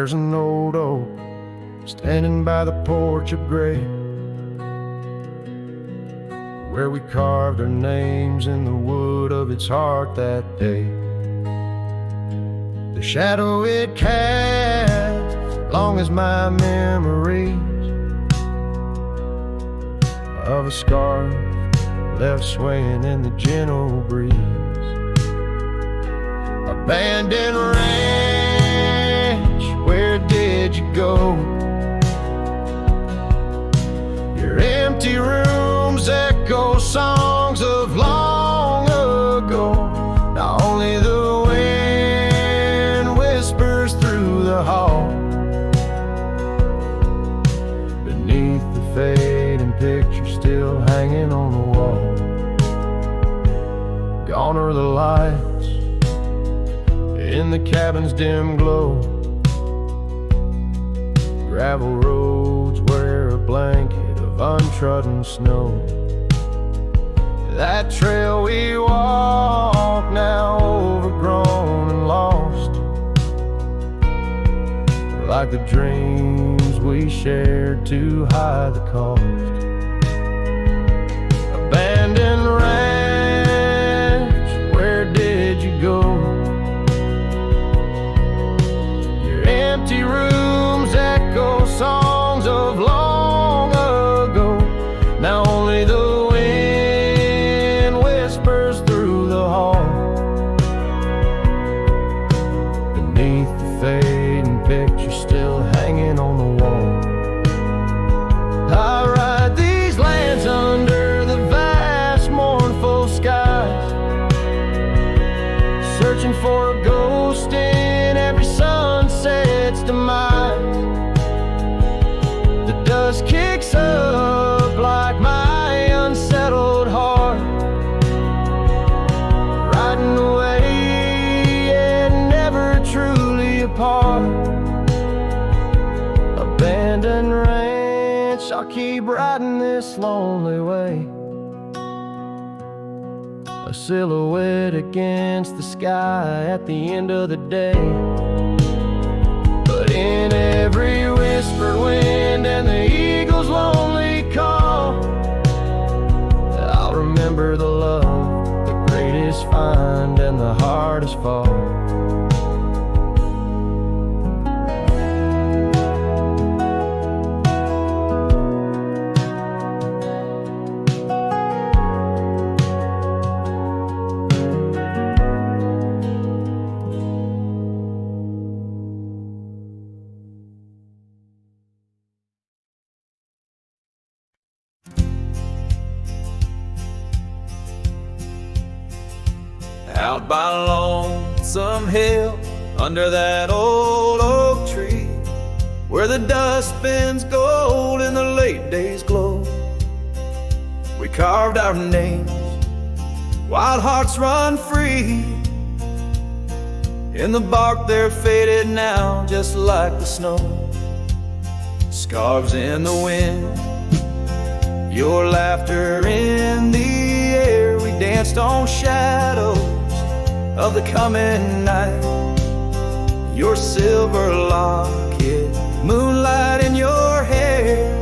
There's an old oak standing by the porch of gray, where we carved our names in the wood of its heart that day. The shadow it casts, long as my memories of a scarf left swaying in the gentle breeze. Abandoned ranch, where did you go? Your empty rooms echo songs of long ago. Now only the wind whispers through the hall. Beneath the fading picture still hanging on the wall. Gone are the lights in the cabin's dim glow. Gravel roads wear a blanket of untrodden snow. That trail we walk, now overgrown and lost, like the dreams we shared to hide the cost. Abandoned ranch, where did you go? Your empty rooms echo songs of long ago. Now only the wind whispers through the hall. Beneath the fading picture still hanging on the wall. I ride these lands under the vast mournful skies, searching for a ghost in every sunset's demise. The dust kicks up like my unsettled heart, riding away and never truly apart. Abandoned ranch, I'll keep riding this lonely way, a silhouette against the sky at the end of the day. But in every whispered wind and the eagle's lonely call, I'll remember the love, the greatest find and the hardest fall. Out by Lonesome Hill, under that old oak tree, where the dust bends gold in the late day's glow, we carved our names, wild hearts run free. In the bark they're faded now, just like the snow. Scarves in the wind, your laughter in the air. We danced on shadows of the coming night. Your silver locket, moonlight in your hair.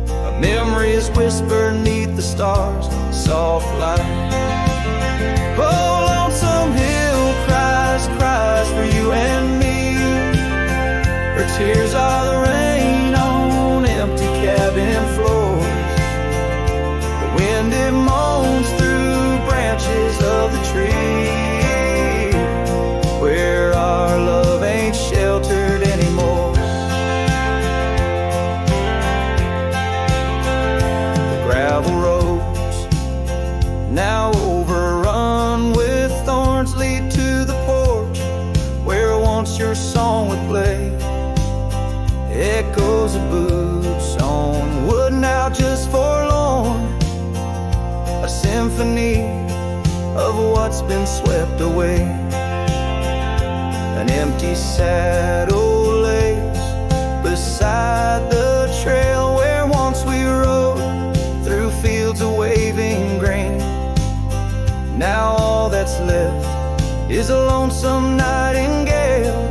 A memory is whispered neath the stars, soft light. Oh, Lonesome Hill cries, cries for you and me. Her tears are the rain on empty cabin floors. The wind it moans through branches of the tree, where our love ain't sheltered anymore. The gravel roads, now overrun with thorns, lead to the porch where once your song would play. Echoes of boots on wood, now just forlorn, a symphony of what's been swept away. An empty saddle lays beside the trail where once we rode through fields of waving grain. Now all that's left is a lonesome nightingale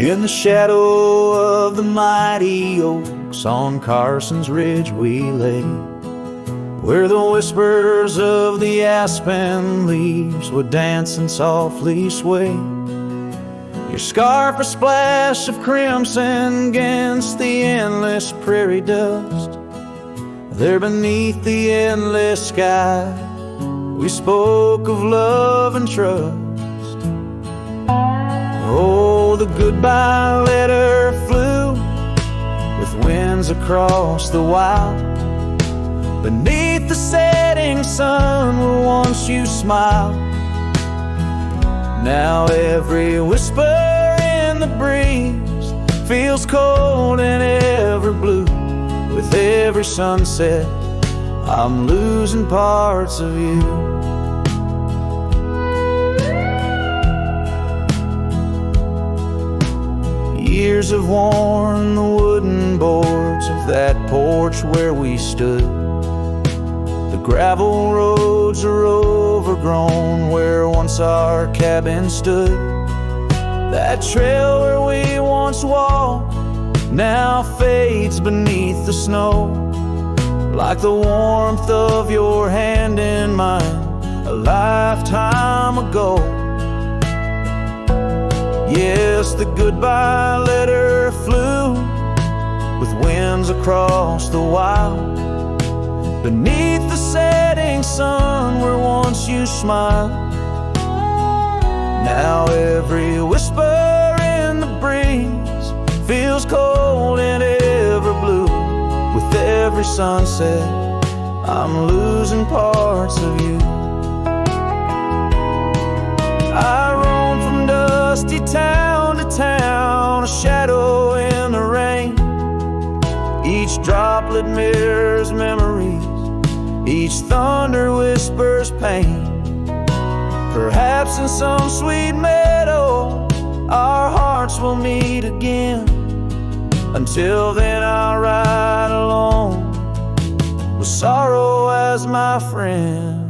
In the shadow of the mighty oaks on Carson's Ridge we lay, where the whispers of the aspen leaves would dance and softly sway. Your scarf a splash of crimson against the endless prairie dust. There beneath the endless sky we spoke of love and trust. Oh, the goodbye letter flew with winds across the wild. Beneath the setting sun where once you smiled. Now every whisper in the breeze feels cold and ever blue. With every sunset I'm losing parts of you. Years have worn the wooden boards of that porch where we stood. The gravel roads are overgrown where once our cabin stood. That trail where we once walked now fades beneath the snow, like the warmth of your hand in mine a lifetime ago. Yes, the goodbye letter flew with winds across the wild. Beneath the setting sun where once you smiled. Now every whisper in the breeze feels cold and ever blue. With every sunset I'm losing parts of you. I roam from dusty town to town, a shadow in the rain. Each droplet mirrors memories, each thunder whispers pain. Perhaps in some sweet meadow our hearts will meet again. Until then I'll ride alone with sorrow as my friend.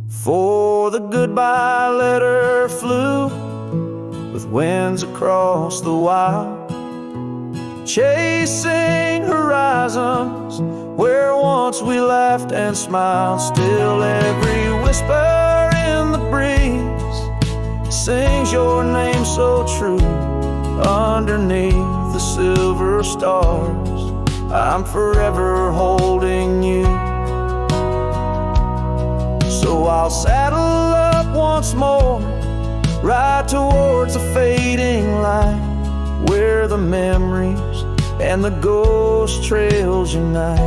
For the goodbye letter flew with winds across the wild, chasing horizons where once we laughed and smiled. Still every whisper in the breeze sings your name so true. Underneath the silver stars I'm forever holding you. So I'll saddle up once more, ride towards a fading light, where the memories and the ghost trails unite.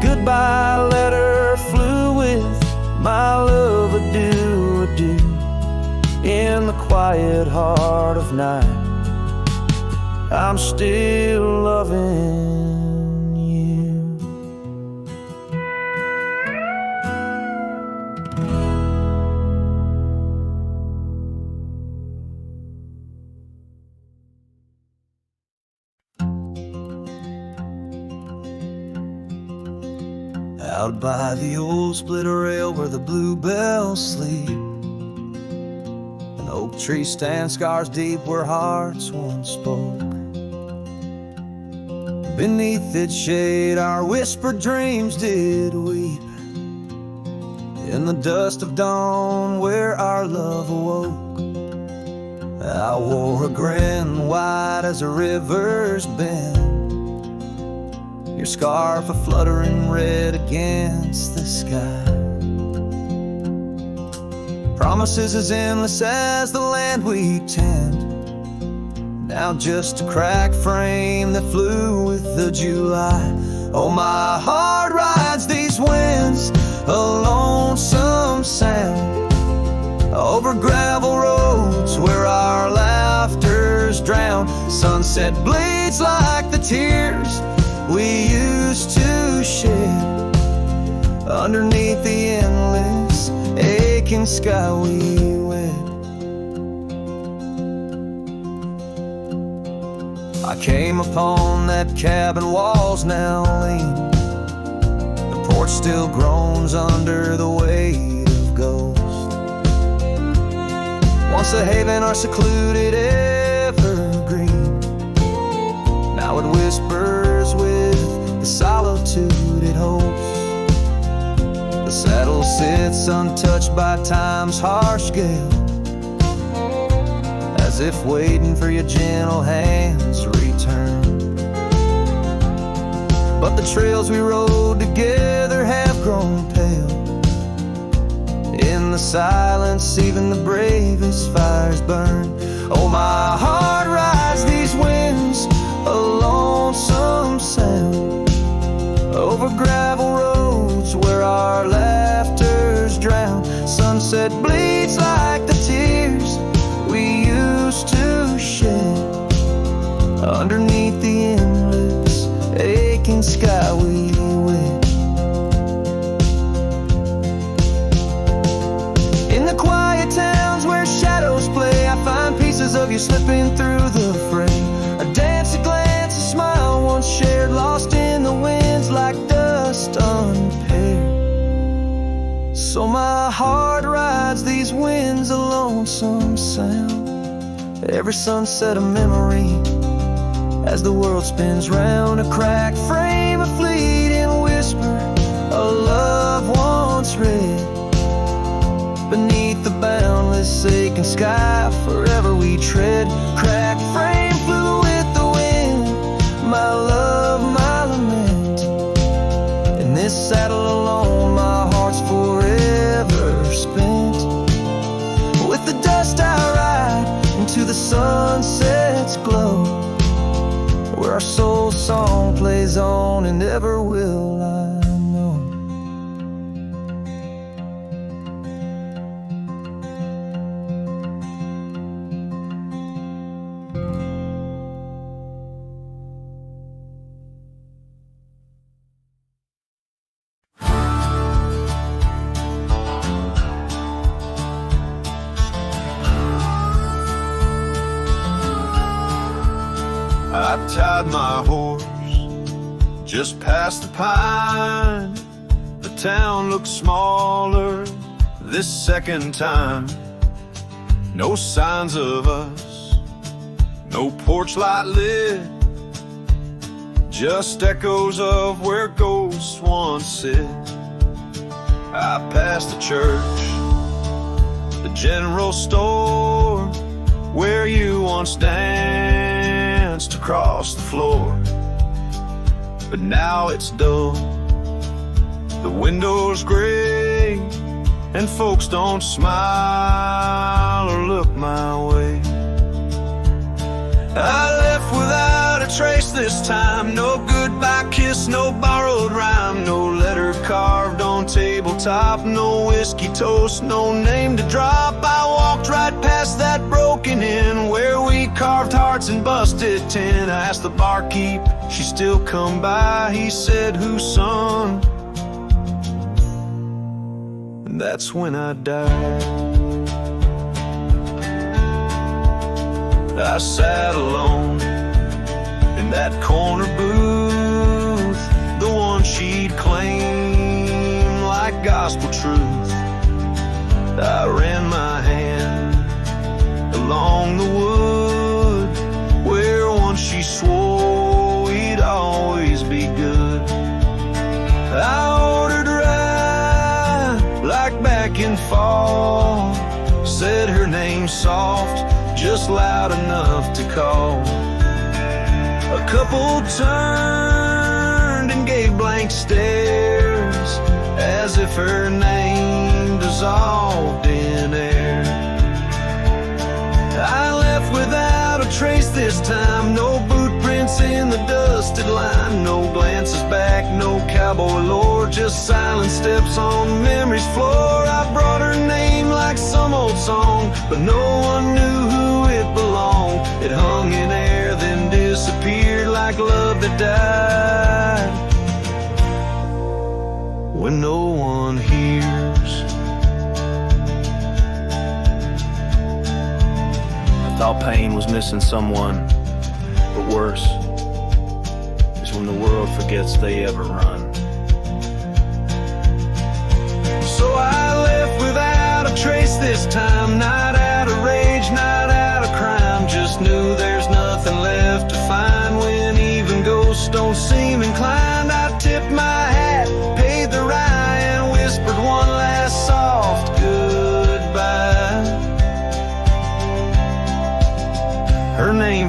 Goodbye letter flew with my love, adieu, adieu. In the quiet heart of night I'm still loving you. Out by the old split rail where the bluebells sleep, an oak tree stands scars deep where hearts once spoke. Beneath its shade our whispered dreams did weep. In the dust of dawn where our love awoke, I wore a grin wide as a river's bend. Your scarf a fluttering red against the sky. Promises as endless as the land we tend. Now just a cracked frame that flew with the July. Oh, my heart rides these winds, a lonesome sound, over gravel roads where our laughter's drowned. Sunset bleeds like the tears we used to shed, underneath the endless aching sky we wed. I came upon that cabin walls now lean, the porch still groans under the weight of ghosts. Once a haven or secluded evergreen, now it whispers with the solitude it holds. The saddle sits untouched by time's harsh gale, as if waiting for your gentle hand's return. But the trails we rode together have grown pale. In the silence, even the bravest fires burn. Oh, my heart rides these winds, a lonesome sound, over gravel roads where our laughter's drowned. Sunset bleeds like the tears we used to shed underneath the endless aching sky we wed. In the quiet towns where shadows play, I find pieces of you slipping through the fray. A dance, a glance, a smile once shared, lost in the winds like dust unpaired. So my heart rides these winds, a lonesome sound, every sunset a memory, as the world spins round. A cracked frame, a fleeting whisper, a love once read. Beneath the boundless aching sky, forever we tread. Cracked frame flew with the wind, my love, my lament. In this saddle alone, my heart's forever spent. With the dust I ride into the sunset's glow, where our soul song plays on and ever will, I know. I tied my horse just past the pine. The town looks smaller this second time. No signs of us, no porch light lit, just echoes of where ghosts once sit. I passed the church, the general store, where you once danced across the floor. But now it's dull, the windows gray, and folks don't smile or look my way. I left without a trace this time, no goodbye kiss, no borrowed rhyme, no letter carved on tabletop, no whiskey toast, no name to drop. I walked right past that broken inn where we carved hearts and busted tin. I asked the barkeep, she still come by, he said, whose son? And that's when I died. I sat alone in that corner booth, the one she'd claim like gospel truth. I ran my hand along the wood where once she swore we'd always be good. I ordered rye like back in fall, said her name soft, just loud enough to call. A couple turned and gave blank stares, as if her name dissolved in air. I left without a trace this time, no boot prints in the dusted line, no glances back, no cowboy lore, just silent steps on memory's floor. I brought her name like some old song, but no one knew who it belonged. It hung in air, then disappeared like love that died when no one hears. I thought pain was missing someone, but worse is when the world forgets they ever run. So I left without a trace this time, not out of rage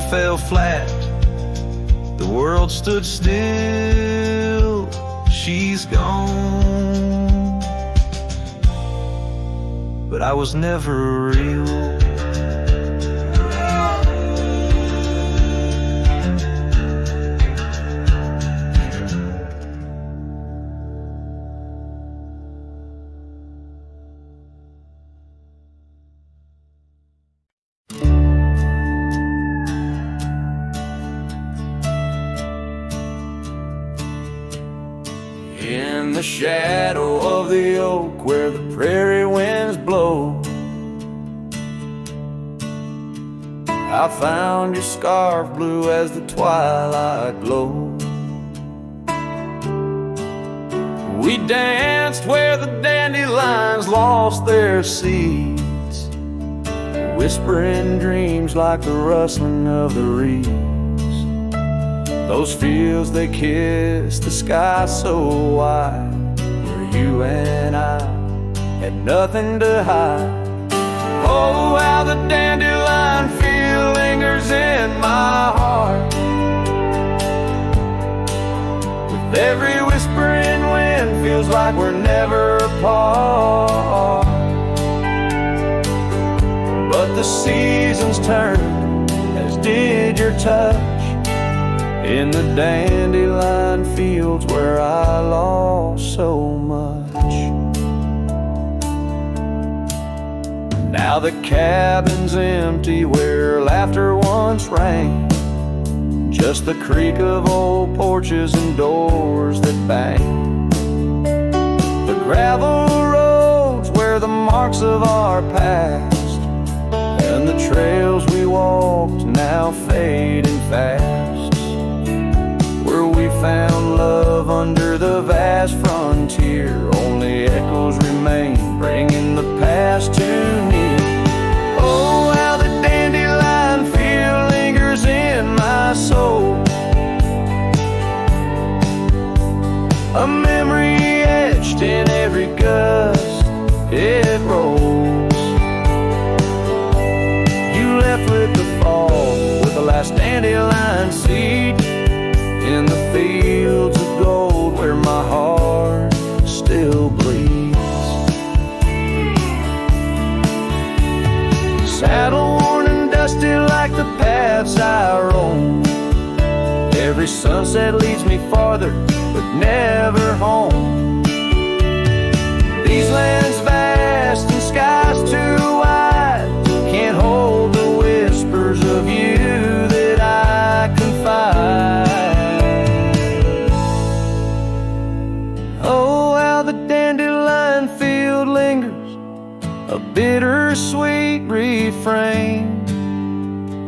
fell flat. The world stood still. She's gone, but I was never real. In the shadow of the oak where the prairie winds blow, I found your scarf blue as the twilight glowed. We danced where the dandelions lost their seeds, whispering dreams like the rustling of the reeds. Those fields, they kissed the sky so wide, where you and I had nothing to hide. Oh, how the dandelion feel lingers in my heart. With every whispering wind, feels like we're never apart. But the seasons turned, as did your touch, in the dandelion fields where I lost so much. Now the cabin's empty where laughter once rang, just the creak of old porches and doors that bang. The gravel roads where the marks of our past, and the trails we walked now fading fast. Where we found love under the vast frontier, only echoes remain, bringing the past too near. Oh, how the dandelion feel lingers in my soul, a memory etched in every gust it rolls. You left with the fall, with the last dandelion seed, in the fields of gold where my heart still bleeds. Saddle worn and dusty like the paths I roam, every sunset leads me farther but never home. These lands vast and skies too wide can't hold the whispers of you that I confide. A bittersweet refrain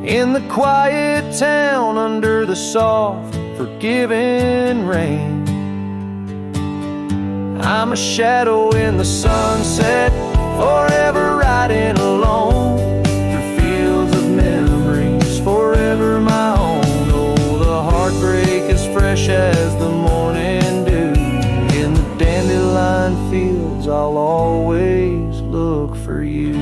in the quiet town under the soft, forgiving rain. I'm a shadow in the sunset, forever riding alone through fields of memories, forever my own. Oh, the heartbreak is fresh as the morning dew. In the dandelion fields I'll always look for you.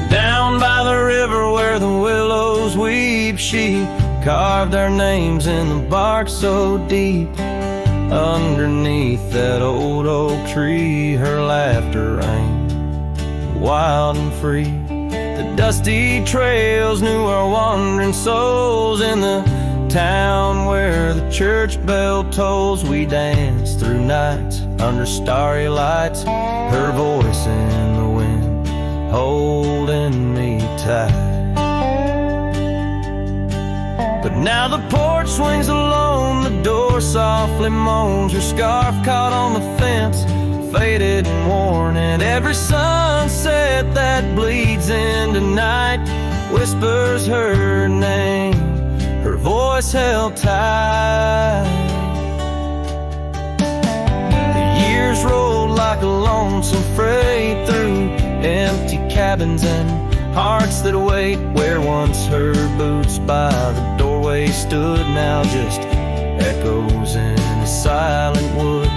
Down by the river where the willows weep, she carved our names in the bark so deep. Underneath that old oak tree, her laughter rang wild and free. The dusty trails knew our wandering souls. In the town where the church bell tolls, we danced through nights under starry lights, her voice in the wind holding me tight. But now the porch swings alone, the door softly moans, her scarf caught on the fence, faded and worn. And every sunset that bleeds into night whispers her name, her voice held tight. The years roll lonesome freight through empty cabins and hearts that wait. Where once her boots by the doorway stood, now just echoes in the silent wood.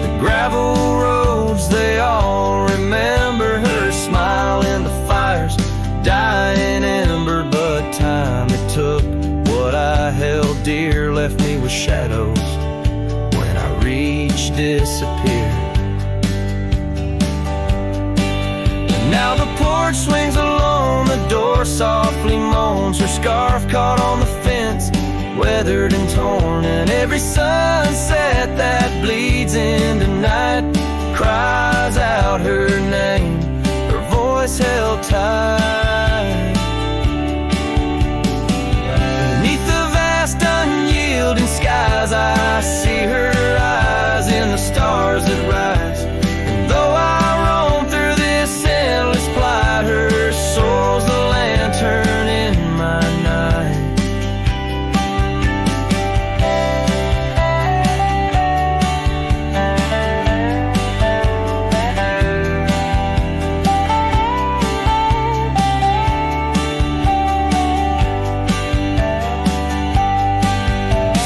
The gravel roads, they all remember her smile in the fire's dying ember. But time it took, what I held dear left me with shadows. When I reached, disappeared. Now the porch swings alone, the door softly moans. Her scarf caught on the fence, weathered and torn. And every sunset that bleeds into night cries out her name, her voice held tight. Beneath the vast unyielding skies, I see her eyes in the stars that rise. And though I roam through this endless plight, her soul's the lantern in my night.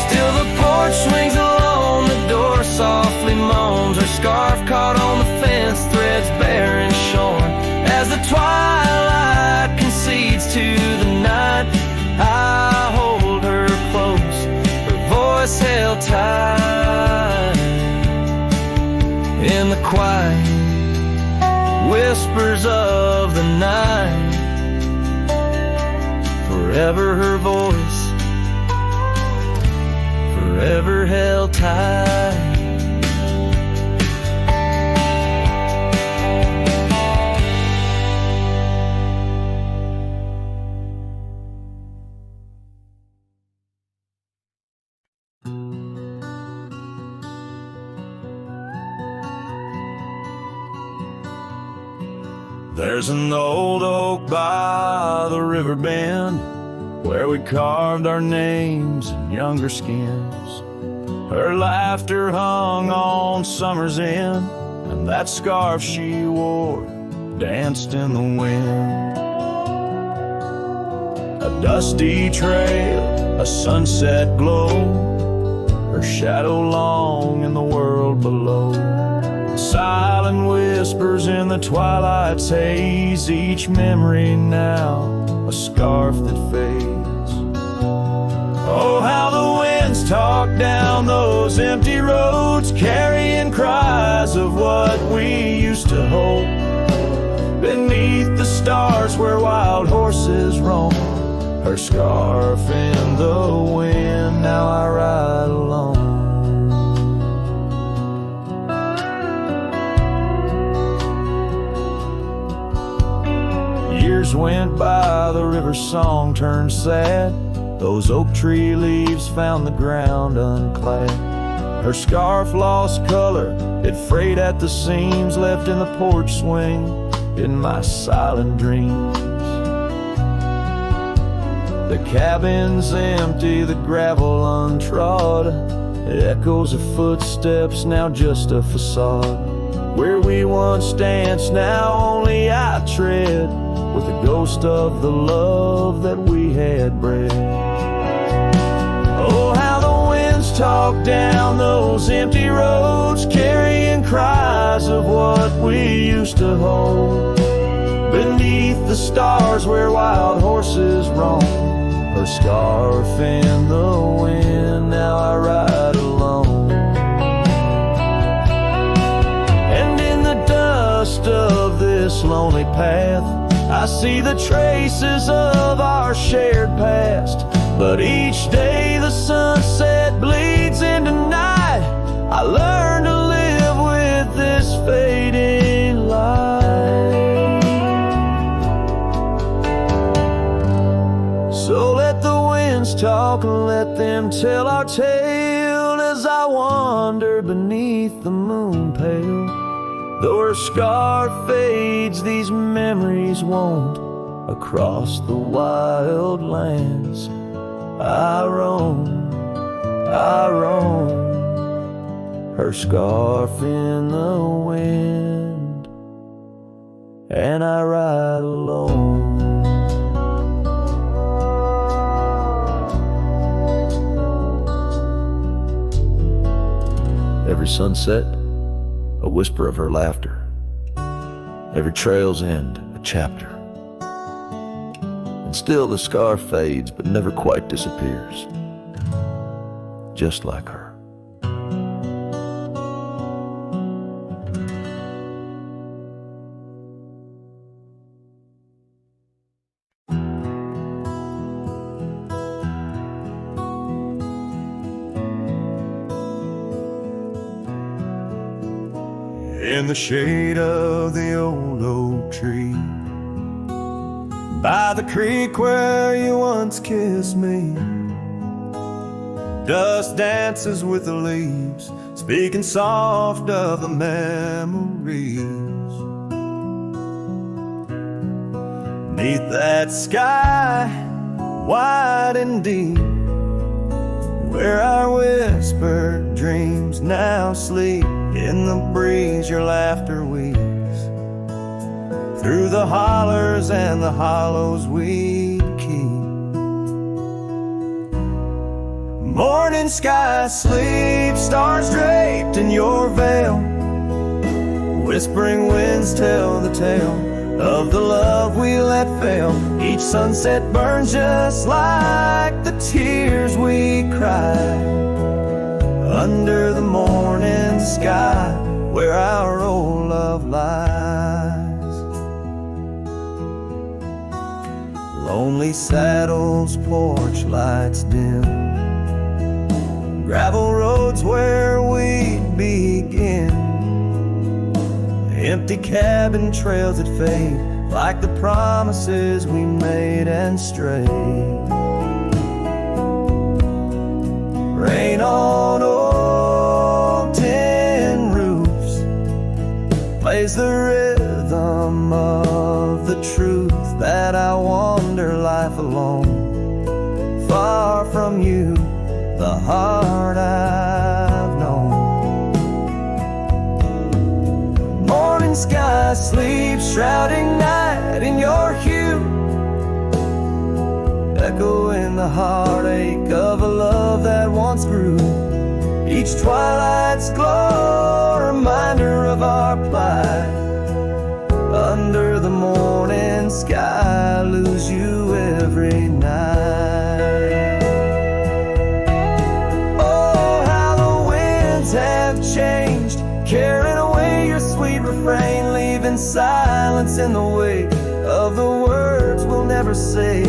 Still the porch swings alone, the door softly moans. Her scarf caught on the fence, threads bare and shorn. As the twilight concedes to the night, I hold her close, her voice held tight. In the quiet whispers of the night, forever her voice, forever held tight. There's an old oak by the river bend where we carved our names in younger skins. Her laughter hung on summer's end, and that scarf she wore danced in the wind. A dusty trail, a sunset glow, her shadow long in the world below. Silent whispers in the twilight's haze, each memory now a scarf that fades. Oh, how the winds talk down those empty roads, carrying cries of what we used to hold. Beneath the stars where wild horses roam, her scarf in the wind, now I ride alone. Years went by, the river's song turned sad. Those oak tree leaves found the ground unclad. Her scarf lost color, it frayed at the seams, left in the porch swing in my silent dreams. The cabin's empty, the gravel untrod, echoes of footsteps, now just a facade. Where we once danced, now only I tread, with the ghost of the love that we had bred. Oh, how the winds talk down those empty roads, carrying cries of what we used to hold. Beneath the stars where wild horses roam, her scarf in the wind, now I ride alone. And in the dust of this lonely path, I see the traces of our shared past. But each day the sunset bleeds into night, I learn to live with this fading light. So let the winds talk and let them tell our tale, as I wander beneath the moon pale. Though her scarf fades, these memories won't. Across the wild lands I roam, her scarf in the wind. and I ride alone. Every sunset, a whisper of her laughter. Every trail's end, a chapter. And still the scar fades, but never quite disappears. Just like her. In the shade of the old oak tree, by the creek where you once kissed me, dust dances with the leaves, speaking soft of the memories. Neath that sky, wide and deep, where our whispered dreams now sleep. In the breeze your laughter weaves, through the hollers and the hollows we keep. Morning sky sleep, stars draped in your veil. Whispering winds tell the tale of the love we let fail. Each sunset burns just like the tears we cried under the morning sky where our old love lies. Lonely saddles, porch lights dim, gravel roads where we'd begin, empty cabin trails that fade like the promises we made and strayed. Rain on old tin roofs plays the rhythm of the truth that I wander life alone, far from you, the heart I've known. Morning sky sleeps, shrouding night in your hue, echoing the heartache of a love that once grew. Each twilight's glow, a reminder of our plight. Under the morning sky, I lose you every night. Oh, how the winds have changed, carrying away your sweet refrain, leaving silence in the wake of the words we'll never say.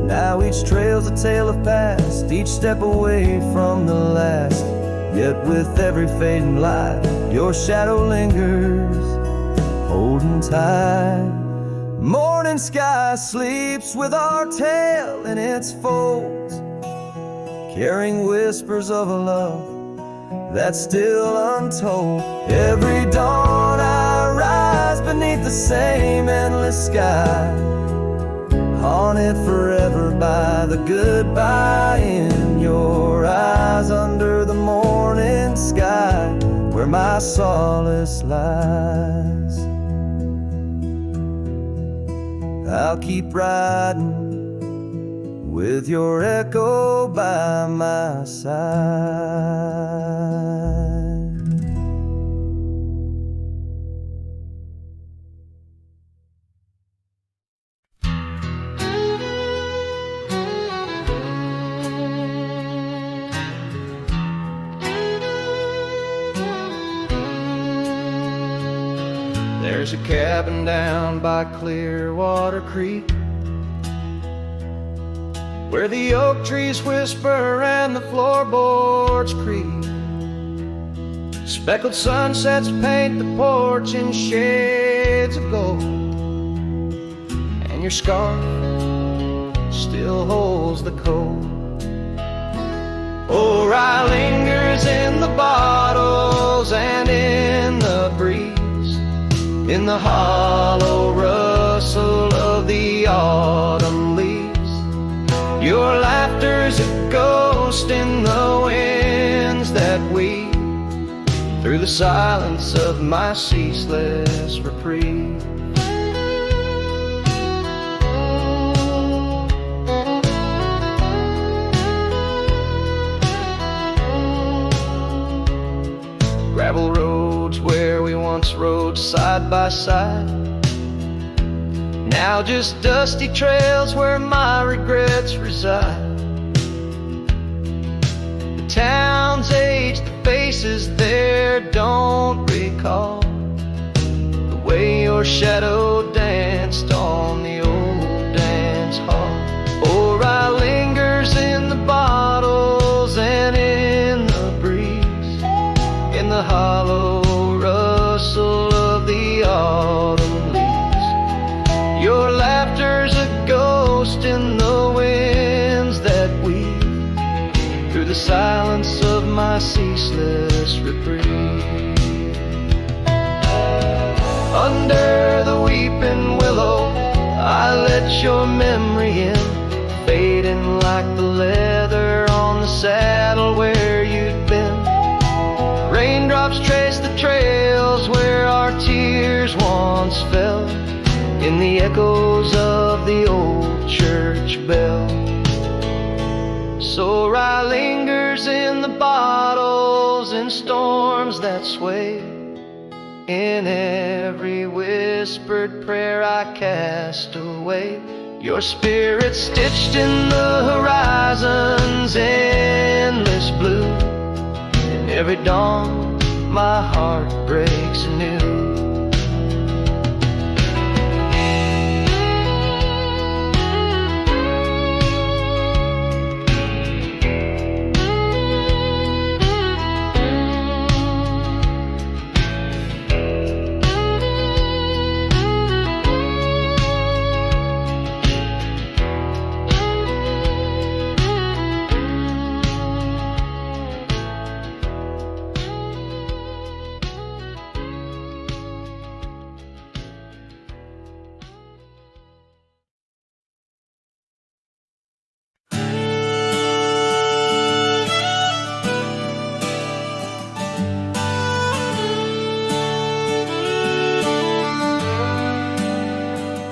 Now each trail's a tale of past, each step away from the last. Yet with every fading light, your shadow lingers, holding tight. Morning sky sleeps with our tale in its folds, carrying whispers of a love that's still untold. Every dawn I rise beneath the same endless sky, haunted forever by the goodbye in your eyes. Under the morning sky where my solace lies, I'll keep riding with your echo by my side. There's a cabin down by Clearwater Creek, where the oak trees whisper and the floorboards creak. Speckled sunsets paint the porch in shades of gold, and your scarf still holds the cold. Oh, rye lingers in the bottles and in the breeze, in the hollow rustle of the autumn leaves. Your laughter's a ghost in the winds that weave through the silence of my ceaseless reprieve. side by side. Now just dusty trails where my regrets reside. The town's age, the faces there don't recall the way your shadow danced on the old dance hall. Or I lingers in the bottles and in the breeze, in the hollow rustle of the autumn leaves. Your laughter's a ghost in the winds that weave through the silence of my ceaseless reprieve. Under the weeping willow, I let your memory in, fading like the leather on the saddle where you'd been. Raindrops trace the trails where our tears once fell, in the echoes of the old church bell. So I lingers in the bottles in storms that sway. In every whispered prayer I cast away, your spirit stitched in the horizon's endless blue. In every dawn my heart breaks anew.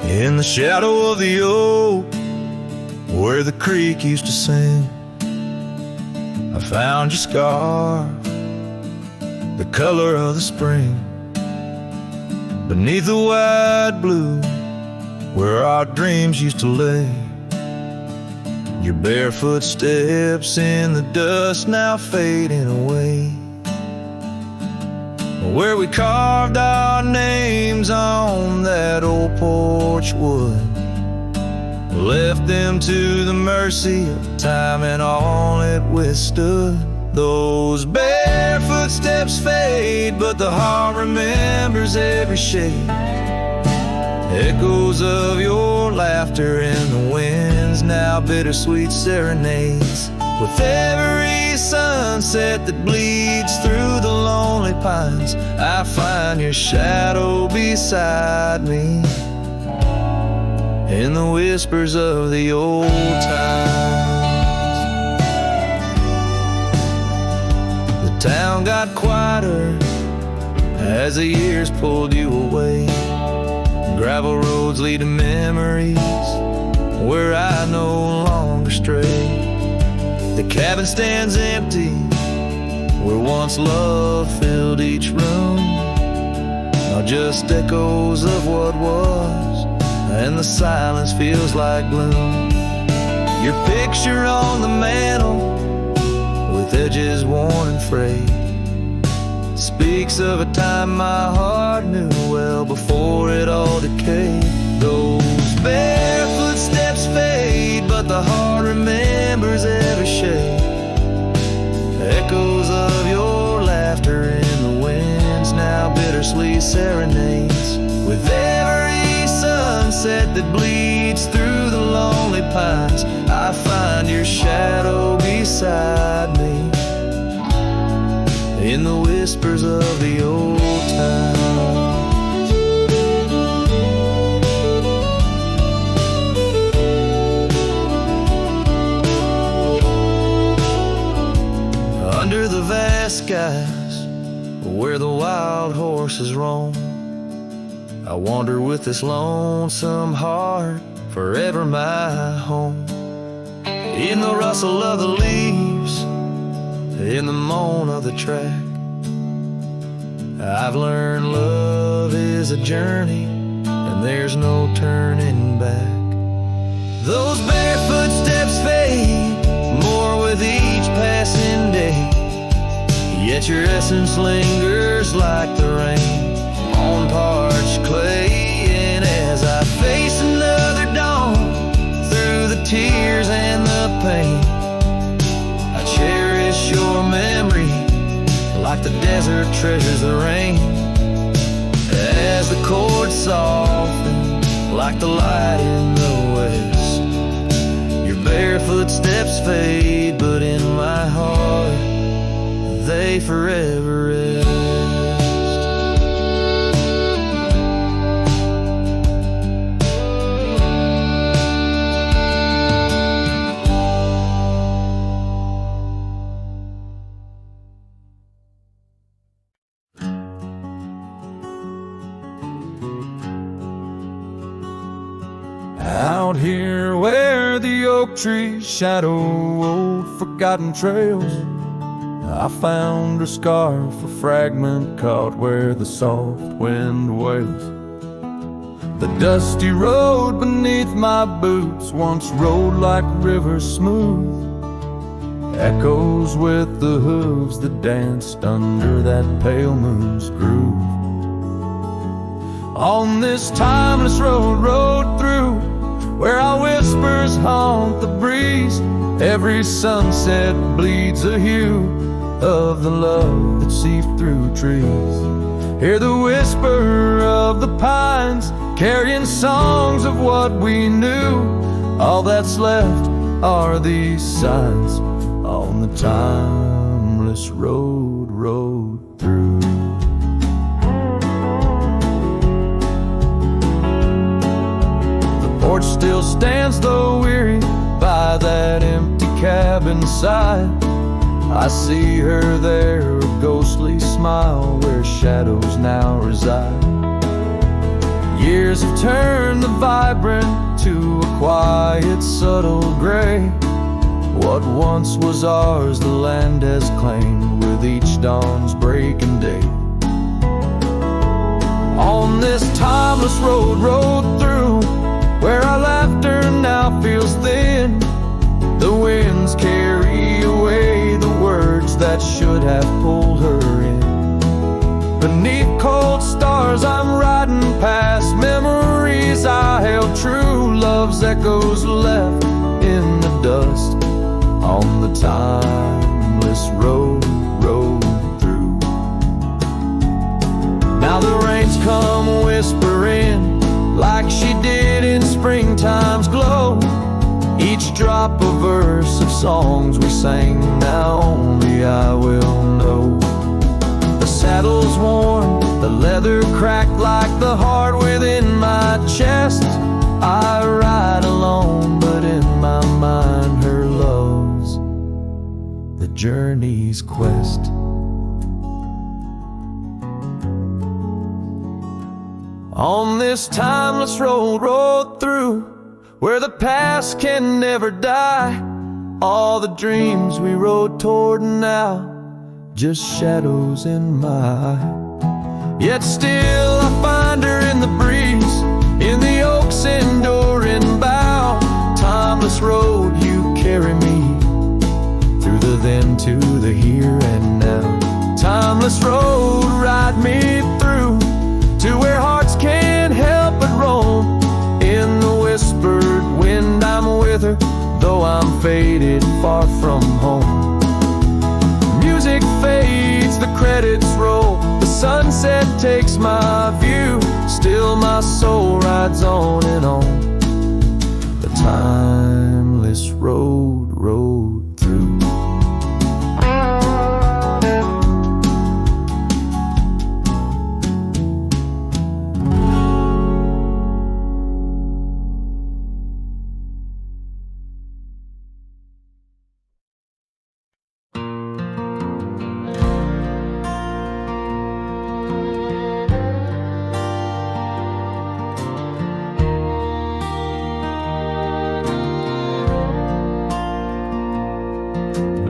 In the shadow of the oak, where the creek used to sing, I found your scar, the color of the spring. Beneath the wide blue, where our dreams used to lay, your bare footsteps in the dust now fading away. Where we carved our names on that old porch wood, left them to the mercy of time and all it withstood. Those bare footsteps fade, but the heart remembers every shade. Echoes of your laughter in the winds, now bittersweet serenades. With every sunset that bleeds through the lonely pines, I find your shadow beside me in the whispers of the old times. The town got quieter as the years pulled you away. Gravel roads lead to memories where I no longer stray. The cabin stands empty where once love filled each room. Now just echoes of what was, and the silence feels like gloom. Your picture on the mantle, with edges worn and frayed, speaks of a time my heart knew well before it all decayed. Those bare footsteps fade, but the heart remembers every shade. Echoes of your laughter in the winds, now bittersweet serenades. With every sunset that bleeds through the lonely pines, I find your shadow beside me in the whispers of the old times. Under the vast skies where the wild horses roam, I wander with this lonesome heart, forever my home. In the rustle of the leaves, in the moan of the track, I've learned love is a journey, and there's no turning back. Those barefoot steps fade more with each passing day, yet your essence lingers like the rain on parched clay. And as I face another dawn through the tears and the pain, I cherish your memory like the desert treasures the rain. As the chords soften like the light in the west, your barefoot steps fade, but in my heart they forever rest. Out here where the oak trees shadow old forgotten trails, I found a scarf, a fragment caught where the soft wind wails. The dusty road beneath my boots once rolled like rivers smooth, echoes with the hooves that danced under that pale moon's groove. On this timeless road, rode through, where our whispers haunt the breeze. Every sunset bleeds a hue of the love that seeped through trees. Hear the whisper of the pines, carrying songs of what we knew. All that's left are these signs on the timeless road, rode through. The porch still stands though weary by that empty cabin side. I see her there, a ghostly smile where shadows now reside. Years have turned the vibrant to a quiet, subtle gray. What once was ours, the land has claimed with each dawn's breaking day. On this timeless road, rode through, where our laughter now feels thin. The winds carry away the words that should have pulled her in. Beneath cold stars I'm riding past memories I held true. Love's echoes left in the dust on the timeless road, rode through. Now the rains come whispering like she did in springtime's glow. Each drop a verse of songs we sang, now only I will know. The saddle's worn, the leather cracked like the heart within my chest. I ride alone, but in my mind her love's the journey's quest. On this timeless road, rode through, where the past can never die. All the dreams we rode toward now, just shadows in my eye. Yet still I find her in the breeze, in the oak's enduring bough. Timeless road, you carry me through the then to the here and now. Timeless road, ride me through to where hearts can't help but roam. In the whispered wind I'm with her, though I'm faded far from home. Music fades, the credits roll, the sunset takes my view. Still my soul rides on and on the timeless road, rode through.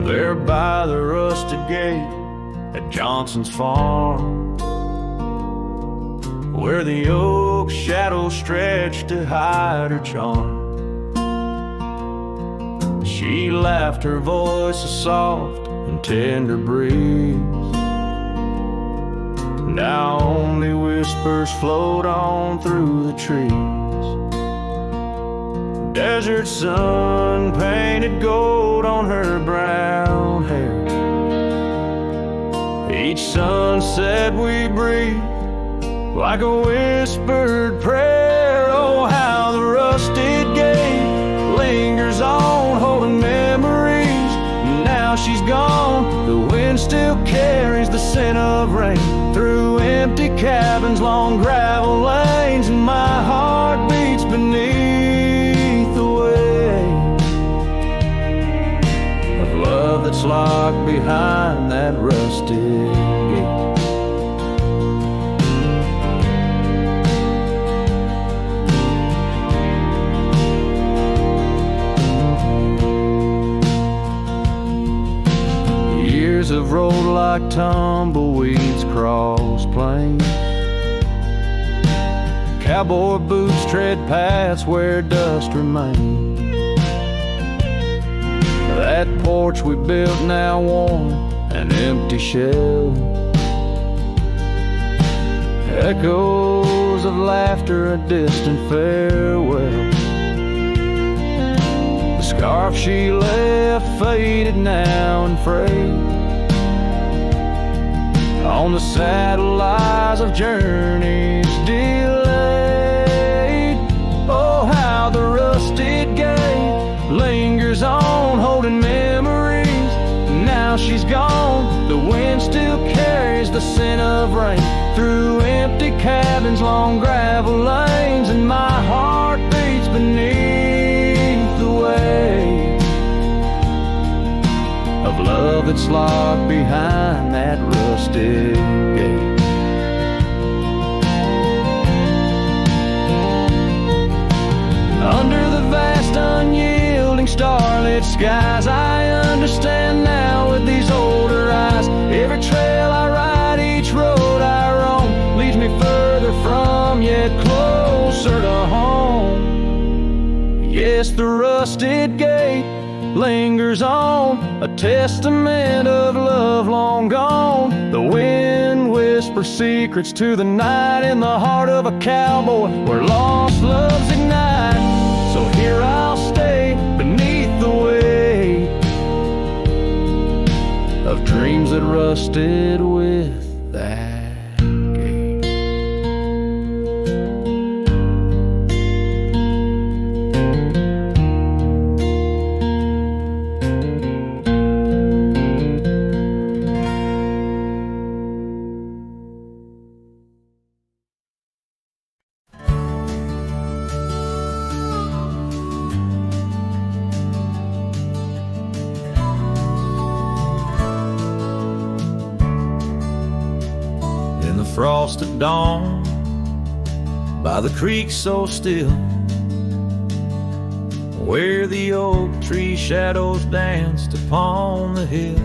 There by the rusted gate at Johnson's farm, where the oak shadows stretched to hide her charm. She laughed, her voice a soft and tender breeze. Now only whispers float on through the trees. Desert sun painted gold on her brown hair. Each sunset we breathe like a whispered prayer. Oh, how the rusted gate lingers on, holding memories. Now she's gone, the wind still carries the scent of rain through empty cabins, long gravel lanes, and my heart beats beneath the weight of love that's locked behind that rusted gate. Years have rolled like tumbleweeds cross plains. Cowboy boots tread paths where dust remains. That porch we built now worn, an empty shell. Echoes of laughter, a distant farewell. The scarf she left faded now and frayed. On the saddle lies of journeys delayed. Oh, how the rusted gate lingers on, holding memories. Now she's gone, the wind still carries the scent of rain through empty cabins, long gravel lanes, and my heart beats beneath the weight of love that's locked behind that rusted gate. Under the vast unyielding starlit skies, I understand now with these older eyes. Every trail I ride, each road I roam, leads me further from, yet closer to home. Yes, the rusted gate lingers on, a testament of love long gone. The wind whispers secrets to the night in the heart of a cowboy where lost loves ignite. So here I'll stay beneath the weight of dreams that rusted with that gate. Frost at dawn, by the creek so still, where the oak tree shadows danced upon the hill.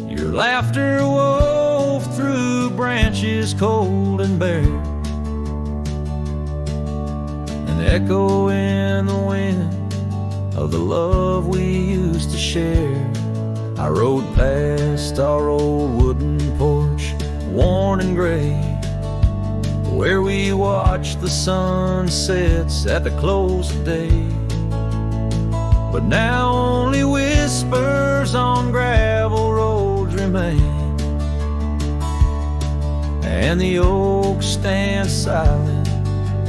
Your laughter wove through branches cold and bare, an echo in the wind of the love we used to share. I rode past our old wooden porch, worn and gray, where we watched the sunsets at the close of day. But now only whispers on gravel roads remain, and the oak stands silent,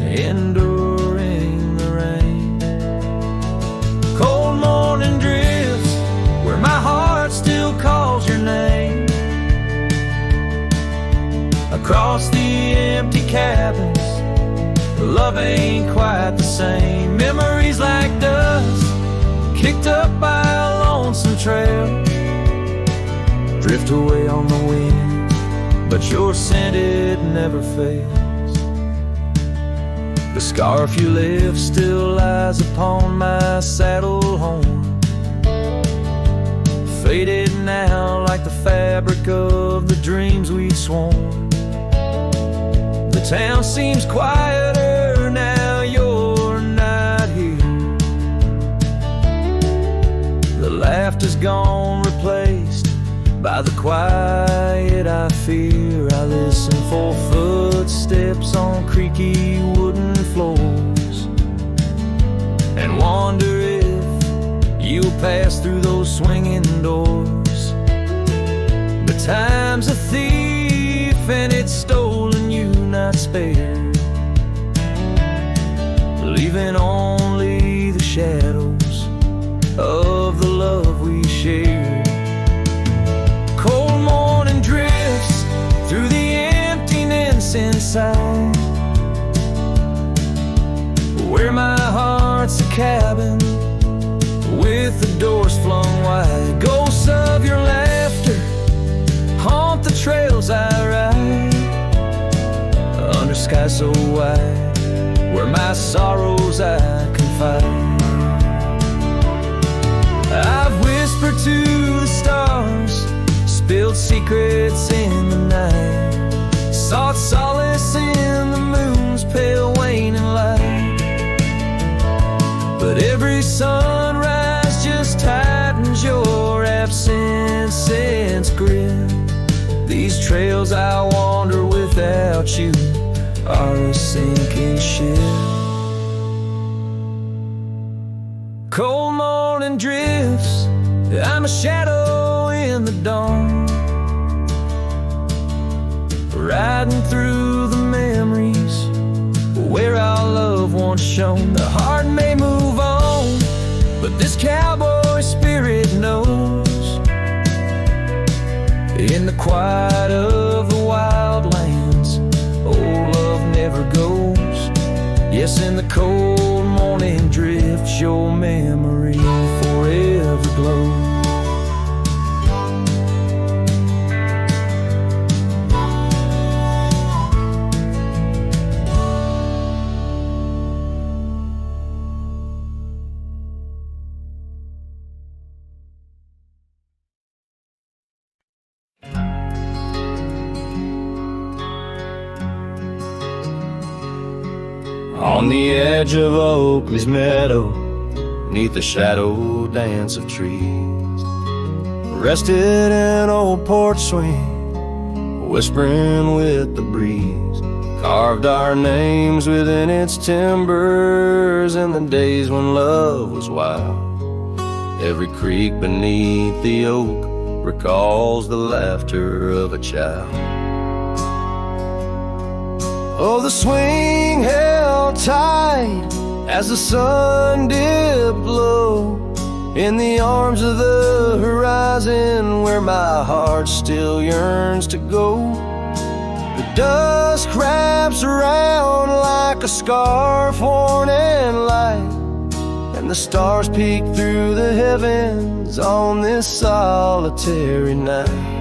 enduring the rain. Cold morning drifts where my heart still calls your name. Across the empty cabins, love ain't quite the same. Memories like dust, kicked up by a lonesome trail, drift away on the wind, but your scent, it never fails. The scarf you left still lies upon my saddle horn, faded now like the fabric of the dreams we'd sworn. town seems quieter now you're not here. The laughter's gone, replaced by the quiet I fear. I listen for footsteps on creaky wooden floors and wonder if you'll pass through those swinging doors. But time's a thief and it's stolen you, not spared, leaving only the shadows of the love we shared. Cold morning drifts through the emptiness inside, where my heart's a cabin with the doors flung wide. Ghosts of your laughter haunt the trails I ride, under sky so wide, where my sorrows I confide. I've whispered to the stars, spilled secrets in the night, sought solace in the moon's pale waning light. But every sunrise just tightens your absence's grip. These trails I wander without you are a sinking ship. Cold morning drifts, I'm a shadow in the dawn, riding through the memories where our love once shone. The heart may move on, but this cowboy spirit knows, in the quiet of the wild lands, old love never goes. Yes, in the cold morning drifts, your memory forever glows. On the edge of Oakley's meadow, neath the shadow dance of trees, rested an old porch swing, whispering with the breeze. Carved our names within its timbers in the days when love was wild. Every creak beneath the oak recalls the laughter of a child. Oh, the swing held tight as the sun dipped low in the arms of the horizon, where my heart still yearns to go. The dusk wraps around like a scarf worn and light, and the stars peek through the heavens on this solitary night.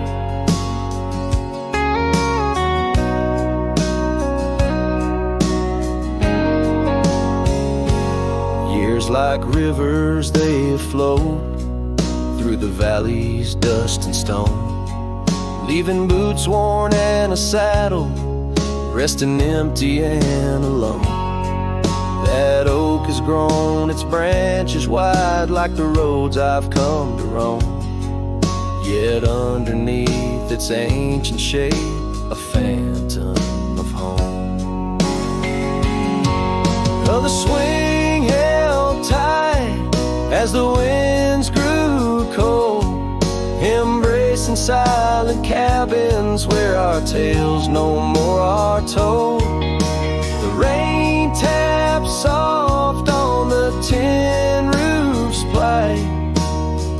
Like rivers they float through the valleys, dust and stone, leaving boots worn and a saddle, resting empty and alone. That oak has grown its branches wide like the roads I've come to roam, yet underneath its ancient shade a phantom of home. Oh, the swing held tight as the winds grew cold, embracing silent cabins where our tales no more are told. The rain taps soft on the tin roof's plight,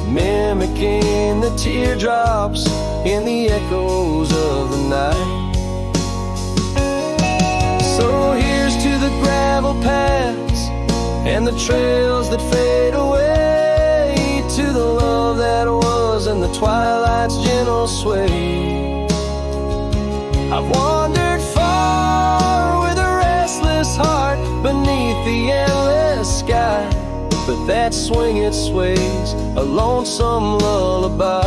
mimicking the teardrops in the echoes of the night. So here's to the gravel paths and the trails that fade away, to the love that was and the twilight's gentle sway. I've wandered far with a restless heart beneath the endless sky, but that swing it sways a lonesome lullaby.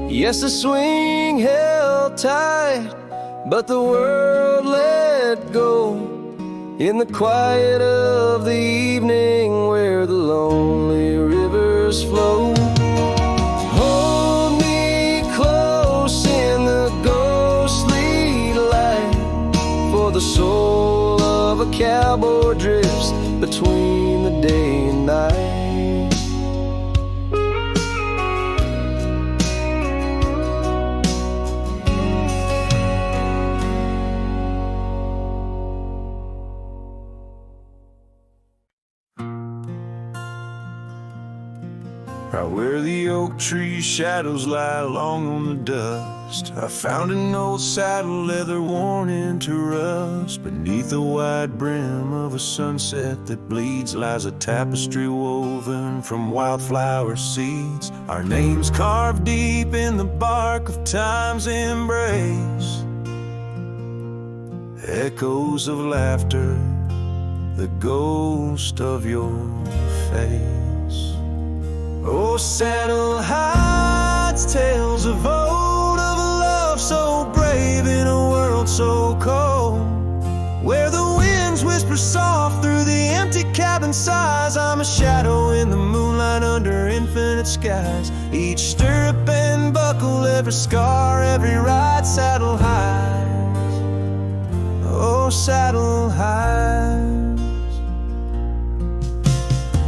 Yes, the swing held tight, but the world let go in the quiet of the evening where the lonely rivers flow. Hold me close in the ghostly light, for the soul of a cowboy drifts between the day and night. Right where the oak tree shadows lie long on the dust, I found an old saddle leather worn into rust. Beneath the wide brim of a sunset that bleeds lies a tapestry woven from wildflower seeds. Our names carved deep in the bark of time's embrace, echoes of laughter, the ghost of your face. Oh, saddle hides tales of old, of a love so brave in a world so cold, where the winds whisper soft through the empty cabin sighs. I'm a shadow in the moonlight under infinite skies. Each stirrup and buckle, every scar, every ride, saddle hides. Oh, saddle hides.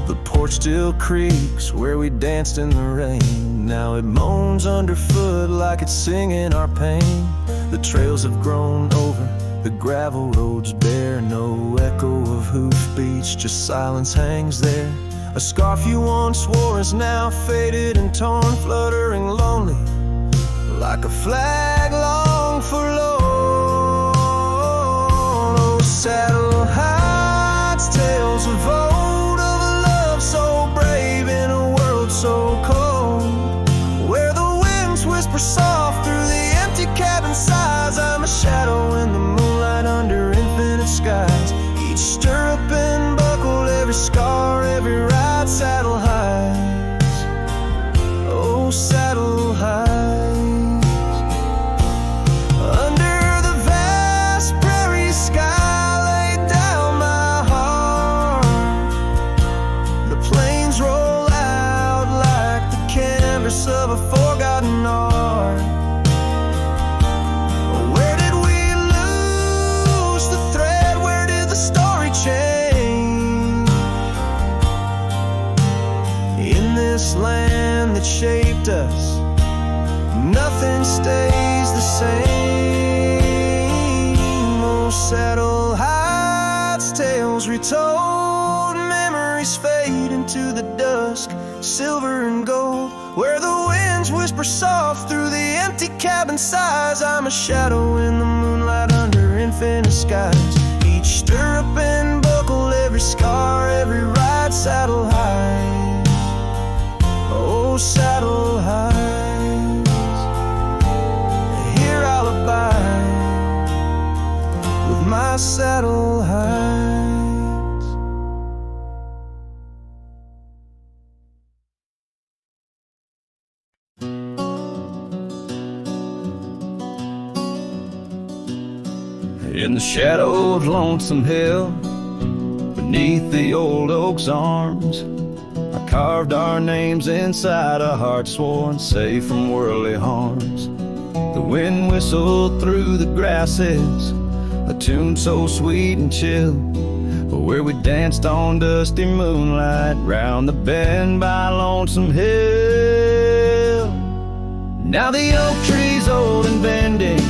The porch still creaks where we danced in the rain. Now it moans underfoot like it's singing our pain. The trails have grown over, the gravel roads bare. No echo of hoofbeats, just silence hangs there. A scarf you once wore is now faded and torn, fluttering lonely like a flag long forlorn. Oh, saddle hides tales of old, of a love so brave in a world so cold, where the winds whisper soft through the empty cabin sighs. I'm a shadow in the moonlight under infinite skies. Each stirrup and buckle, every scar, every ride, saddle hides. Oh, saddle hides. Under the vast prairie sky laid down my heart, the plains roll out like the canvas of a forgotten art. Where did we lose the thread? Where did the story change? In this land that shaped us, nothing stays the same. Oh, saddle hides tales retold, memories fade into the dusk, silver and gold, where the winds whisper soft through the empty cabin sighs. I'm a shadow in the moonlight under infinite skies. Each stirrup and buckle, every scar, every ride, saddle hides. Oh, saddle hides. Here I'll abide with my saddle hides. In the shadow of Lonesome Hill, beneath the old oak's arms, I carved our names inside a heart sworn safe from worldly harms. The wind whistled through the grasses, a tune so sweet and chill, where we danced on dusty moonlight round the bend by Lonesome Hill. Now the oak tree's old and bending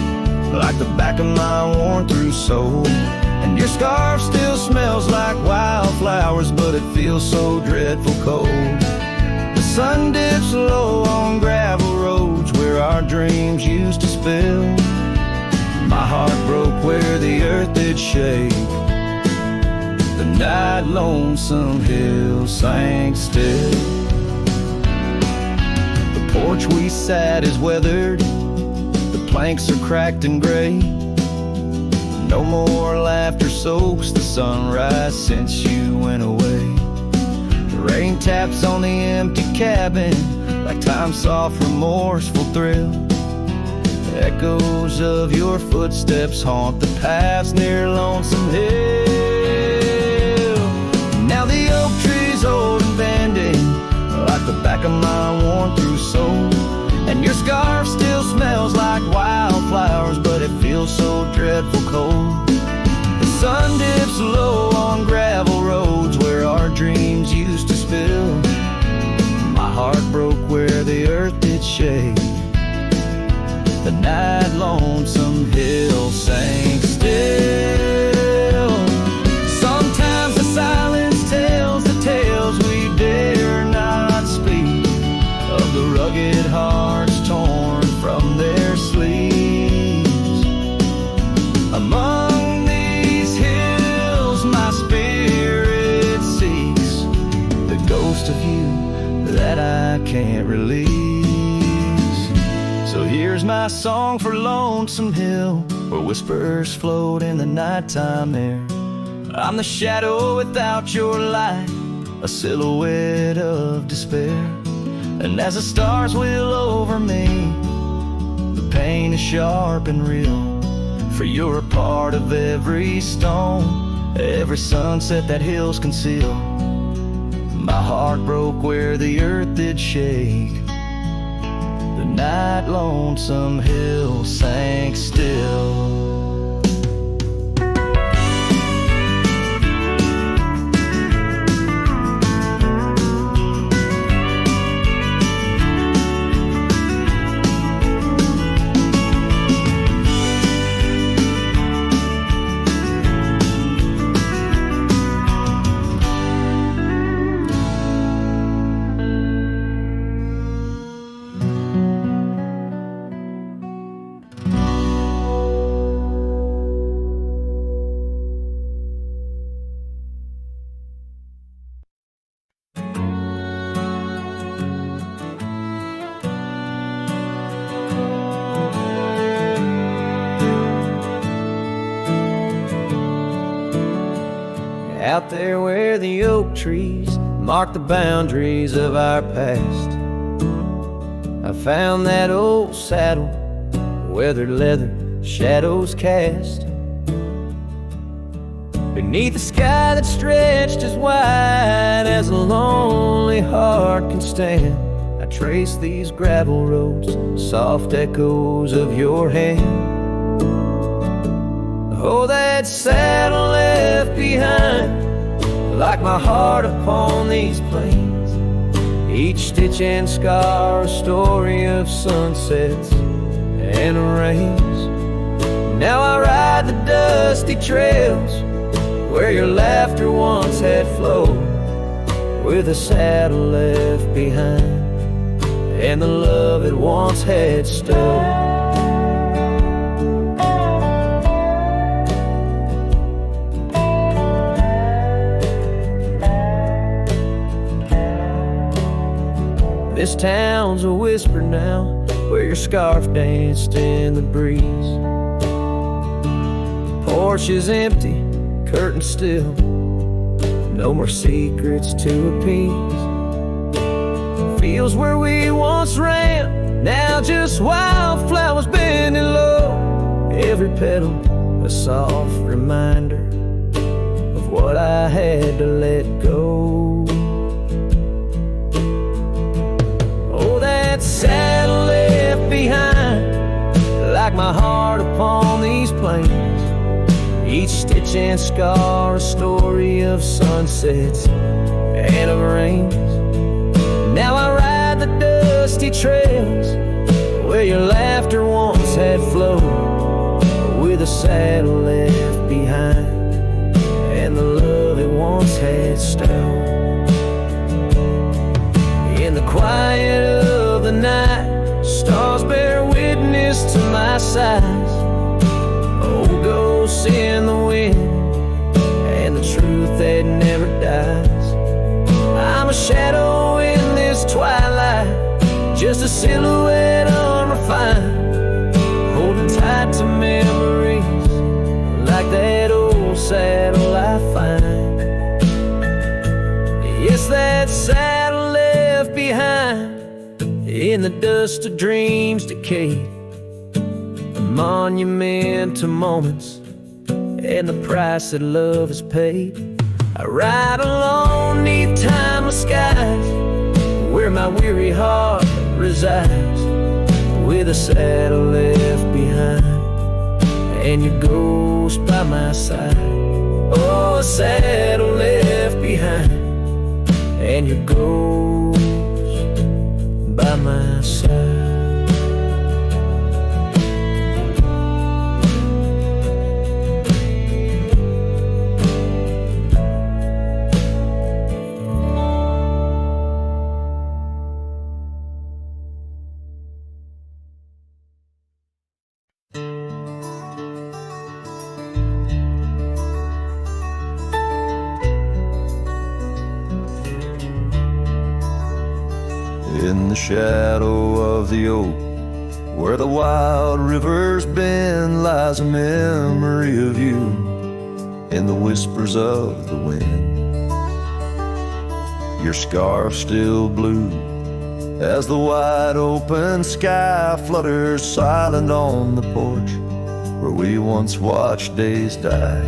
like the back of my worn-through soul, and your scarf still smells like wildflowers, but it feels so dreadful cold. The sun dips low on gravel roads where our dreams used to spill. My heart broke where the earth did shake. The night Lonesome Hill sank still. The porch we sat is weathered, the planks are cracked and gray. No more laughter soaks the sunrise since you went away. The rain taps on the empty cabin like time's soft remorseful thrill. Echoes of your footsteps haunt the paths near Lonesome Hill. Now the oak tree's old and bending, like the back of my worn-through soul. And your scarf still smells like wildflowers, but it feels so dreadful cold. The sun dips low on gravel roads where our dreams used to spill. My heart broke where the earth did shake. The night Lonesome Hill sank still. Sometimes the silence tells the tales we dare not speak, of the rugged hearts torn from their sleeves. Among these hills my spirit seeks the ghost of you that I can't release. So here's my song for Lonesome Hill, where whispers float in the nighttime air. I'm the shadow without your light, a silhouette of despair. And as the stars wheel over me, the pain is sharp and real. For you're a part of every stone, every sunset that hills conceal. My heart broke where the earth did shake. The night Lonesome Hill sank still. Out there where the oak trees mark the boundaries of our past, I found that old saddle, weathered leather, shadows cast. Beneath a sky that stretched as wide as a lonely heart can stand, I trace these gravel roads, soft echoes of your hand. Oh, that saddle left behind, like my heart upon these plains. Each stitch and scar a story of sunsets and rains. Now I ride the dusty trails where your laughter once had flowed, with a saddle left behind and the love it once had stowed. This town's a whisper now, where your scarf danced in the breeze. Porch is empty, curtains still, no more secrets to appease. Fields where we once ran, now just wildflowers bending low. Every petal a soft reminder of what I had to let go. Saddle left behind, like my heart upon these plains. Each stitch and scar a story of sunsets and of rains. Now I ride the dusty trails where your laughter once had flowed, with a saddle left behind and the love it once had stowed. In the quiet of the night, stars bear witness to my sighs. Old ghosts in the wind and the truth that never dies. I'm a shadow in this twilight, just a silhouette unrefined, holding tight to memories like that old saddle I find. Yes, that saddle left behind in the dust of dreams decayed. monument to moments and the price that love has paid. I ride alone neath timeless skies, where my weary heart resides, with a saddle left behind and your ghost by my side. Oh, a saddle left behind and your ghost by my side. In the shadow of the oak, where the wild rivers bend, lies a memory of you in the whispers of the wind. Your scarf still blue as the wide open sky flutters silent on the porch where we once watched days die.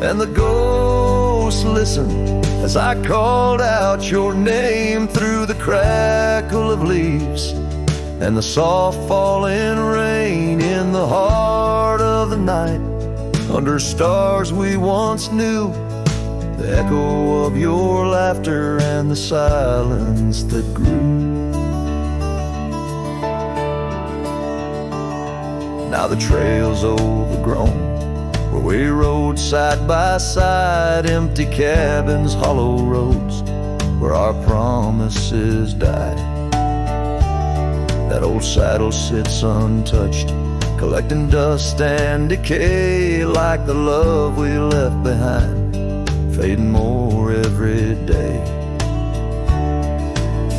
And the ghosts listen as I called out your name through the crackle of leaves and the soft falling rain in the heart of the night. Under stars we once knew, the echo of your laughter and the silence that grew. Now the trail's overgrown, where we rode side by side, empty cabins, hollow roads, where our promises died. That old saddle sits untouched, collecting dust and decay, like the love we left behind, fading more every day.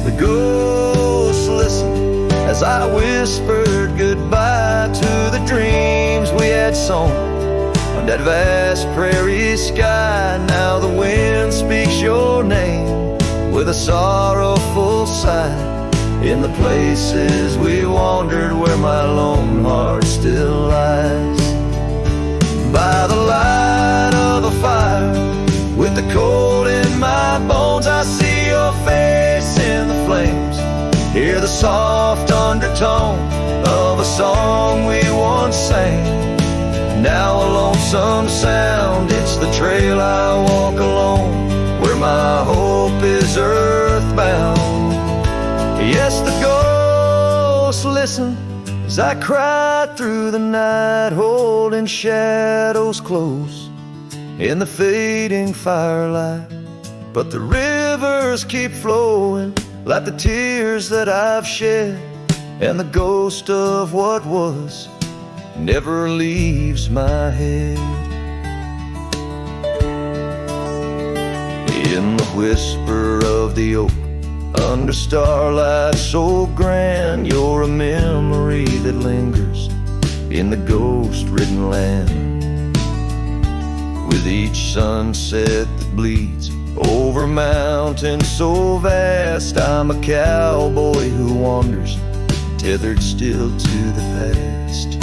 The ghosts listen as I whispered goodbye to the dreams we had sown on that vast prairie sky. Now the wind speaks your name with a sorrowful sigh in the places we wandered, where my lone heart still lies. By the light of a fire, with the cold in my bones, I see your face in the flames, hear the soft undertone of a song we once sang. Now a lonesome sound, it's the trail I walk alone, where my hope is earthbound. Yes, the ghosts listen as I cry through the night, holding shadows close in the fading firelight. But the rivers keep flowing like the tears that I've shed, and the ghost of what was never leaves my head. In the whisper of the oak, under starlight so grand, you're a memory that lingers in the ghost-ridden land. With each sunset that bleeds over mountains so vast, I'm a cowboy who wanders, tethered still to the past.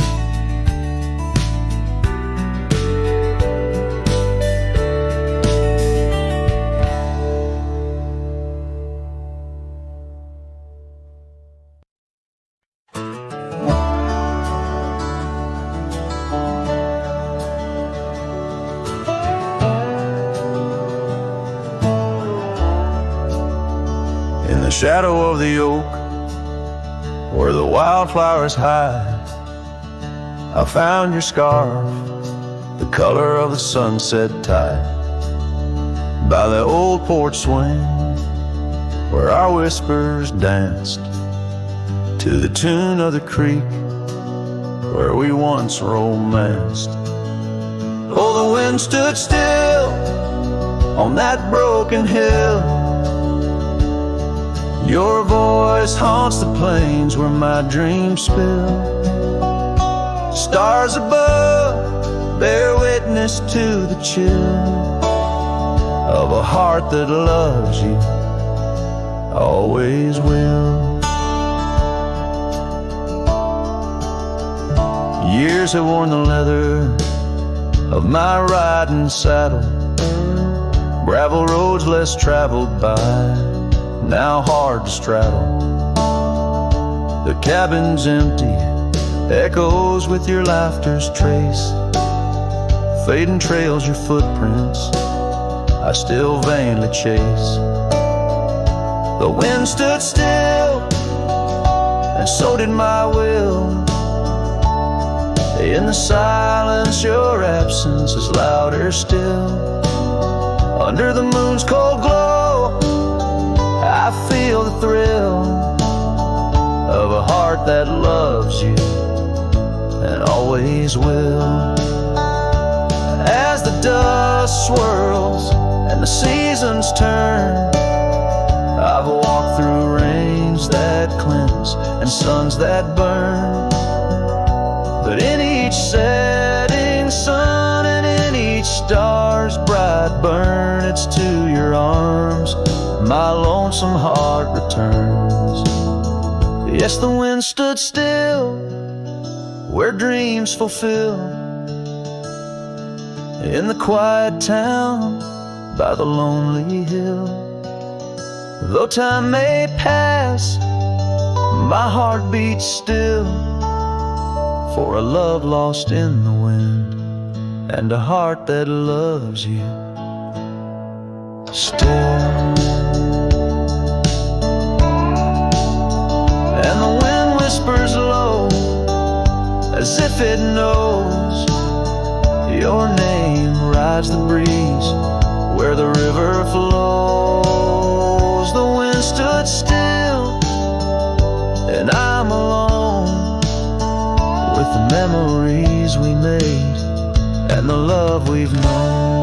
Shadow of the oak, where the wildflowers hide, I found your scarf, the color of the sunset tide, by the old porch swing, where our whispers danced to the tune of the creek, where we once romanced. Oh, the wind stood still on that broken hill. Your voice haunts the plains where my dreams spill. Stars above bear witness to the chill of a heart that loves you, always will. Years have worn the leather of my riding saddle. Gravel roads less traveled by, now hard to straddle. The cabin's empty, echoes with your laughter's trace. Fading trails your footprints, I still vainly chase. The wind stood still, and so did my will. In the silence, your absence is louder still. Under the moon's cold glow, I feel the thrill of a heart that loves you and always will. As the dust swirls and the seasons turn, I've walked through rains that cleanse and suns that burn. But in each setting sun and in each star's bright burn, it's to your arms my lonesome heart returns. Yes, the wind stood still where dreams fulfill, in the quiet town by the lonely hill. Though time may pass, my heart beats still, for a love lost in the wind and a heart that loves you still. And the wind whispers low as if it knows your name rides the breeze where the river flows. The wind stood still and I'm alone with the memories we made and the love we've known.